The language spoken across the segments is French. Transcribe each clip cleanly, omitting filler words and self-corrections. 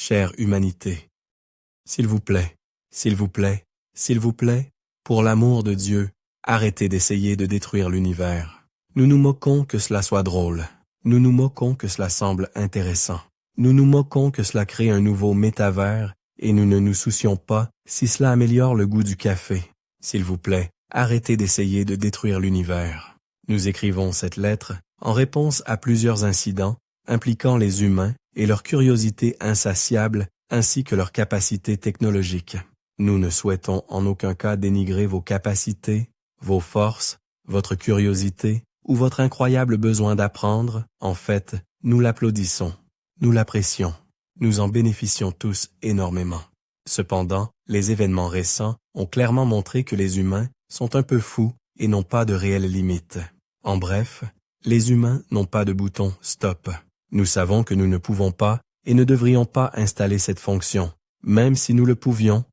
Chère humanité, s'il vous plaît, s'il vous plaît, s'il vous plaît, pour l'amour de Dieu, arrêtez d'essayer de détruire l'univers. Nous nous moquons que cela soit drôle. Nous nous moquons que cela semble intéressant. Nous nous moquons que cela crée un nouveau métavers et nous ne nous soucions pas si cela améliore le goût du café. S'il vous plaît, arrêtez d'essayer de détruire l'univers. Nous écrivons cette lettre en réponse à plusieurs incidents impliquant les humains et leur curiosité insatiable ainsi que leur capacité technologique. Nous ne souhaitons en aucun cas dénigrer vos capacités, vos forces, votre curiosité ou votre incroyable besoin d'apprendre. En fait, nous l'applaudissons, nous l'apprécions, nous en bénéficions tous énormément. Cependant, les événements récents ont clairement montré que les humains sont un peu fous et n'ont pas de réelles limites. En bref, les humains n'ont pas de bouton « stop ». Nous savons que nous ne pouvons pas et ne devrions pas installer cette fonction, même si nous le pouvions,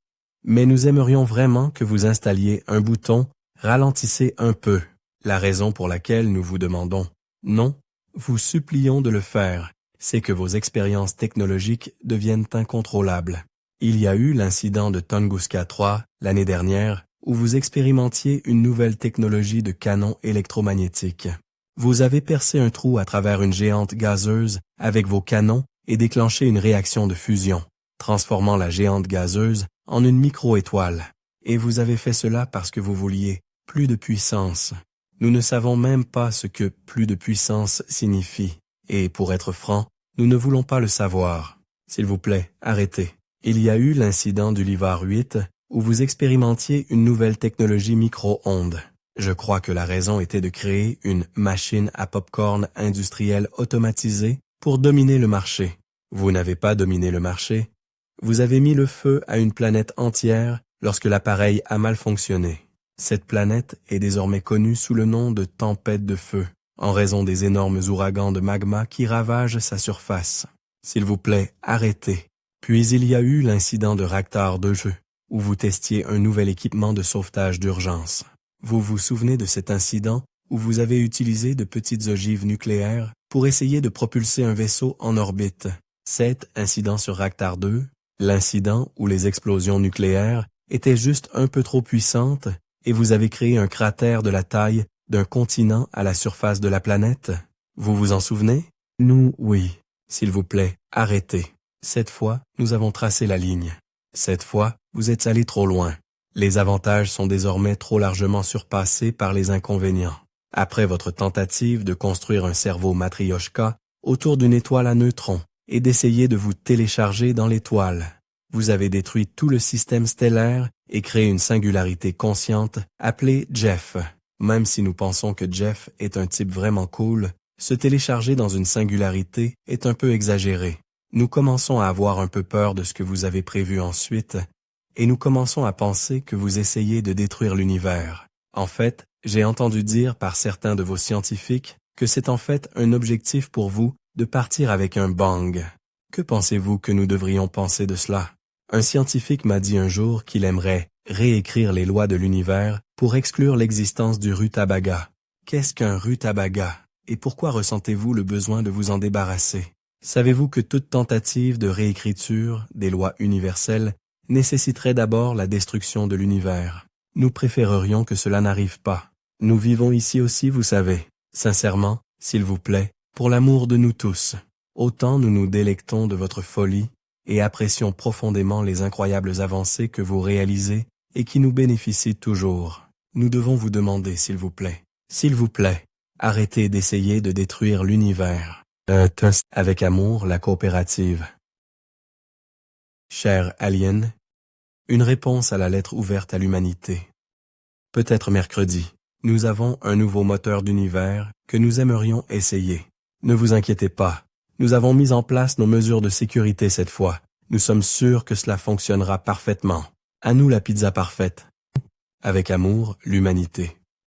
mais nous aimerions vraiment que vous installiez un bouton « ralentissez un peu ». La raison pour laquelle nous vous demandons « non », vous supplions de le faire, c'est que vos expériences technologiques deviennent incontrôlables. Il y a eu l'incident de Tunguska 3 l'année dernière où vous expérimentiez une nouvelle technologie de canon électromagnétique. Vous avez percé un trou à travers une géante gazeuse avec vos canons et déclenché une réaction de fusion, transformant la géante gazeuse en une micro-étoile. Et vous avez fait cela parce que vous vouliez plus de puissance. Nous ne savons même pas ce que plus de puissance signifie. Et pour être franc, nous ne voulons pas le savoir. S'il vous plaît, arrêtez. Il y a eu l'incident du Livar 8 où vous expérimentiez une nouvelle technologie micro-ondes. Je crois que la raison était de créer une machine à pop-corn industrielle automatisée pour dominer le marché. Vous n'avez pas dominé le marché. Vous avez mis le feu à une planète entière lorsque l'appareil a mal fonctionné. Cette planète est désormais connue sous le nom de tempête de feu, en raison des énormes ouragans de magma qui ravagent sa surface. S'il vous plaît, arrêtez. Puis il y a eu l'incident de Raktar 2, où vous testiez un nouvel équipement de sauvetage d'urgence. Vous vous souvenez de cet incident où vous avez utilisé de petites ogives nucléaires pour essayer de propulser un vaisseau en orbite. Cet incident sur Raktar 2, l'incident où les explosions nucléaires étaient juste un peu trop puissantes et vous avez créé un cratère de la taille d'un continent à la surface de la planète. Vous vous en souvenez? Nous, oui. S'il vous plaît, arrêtez. Cette fois, nous avons tracé la ligne. Cette fois, vous êtes allé trop loin. Les avantages sont désormais trop largement surpassés par les inconvénients. Après votre tentative de construire un cerveau matrioshka autour d'une étoile à neutrons et d'essayer de vous télécharger dans l'étoile, vous avez détruit tout le système stellaire et créé une singularité consciente appelée Jeff. Même si nous pensons que Jeff est un type vraiment cool, se télécharger dans une singularité est un peu exagéré. Nous commençons à avoir un peu peur de ce que vous avez prévu ensuite, et nous commençons à penser que vous essayez de détruire l'univers. En fait, j'ai entendu dire par certains de vos scientifiques que c'est en fait un objectif pour vous de partir avec un bang. Que pensez-vous que nous devrions penser de cela? Un scientifique m'a dit un jour qu'il aimerait réécrire les lois de l'univers pour exclure l'existence du rutabaga. Qu'est-ce qu'un rutabaga? Et pourquoi ressentez-vous le besoin de vous en débarrasser? Savez-vous que toute tentative de réécriture des lois universelles nécessiterait d'abord la destruction de l'univers? Nous préférerions que cela n'arrive pas. Nous vivons ici aussi, vous savez. Sincèrement, s'il vous plaît, pour l'amour de nous tous. Autant nous nous délectons de votre folie et apprécions profondément les incroyables avancées que vous réalisez et qui nous bénéficient toujours. Nous devons vous demander, s'il vous plaît, arrêtez d'essayer de détruire l'univers. Avec amour, la coopérative. Cher Alien, une réponse à la lettre ouverte à l'humanité. Peut-être mercredi, nous avons un nouveau moteur d'univers que nous aimerions essayer. Ne vous inquiétez pas, nous avons mis en place nos mesures de sécurité cette fois. Nous sommes sûrs que cela fonctionnera parfaitement. À nous la pizza parfaite. Avec amour, l'humanité.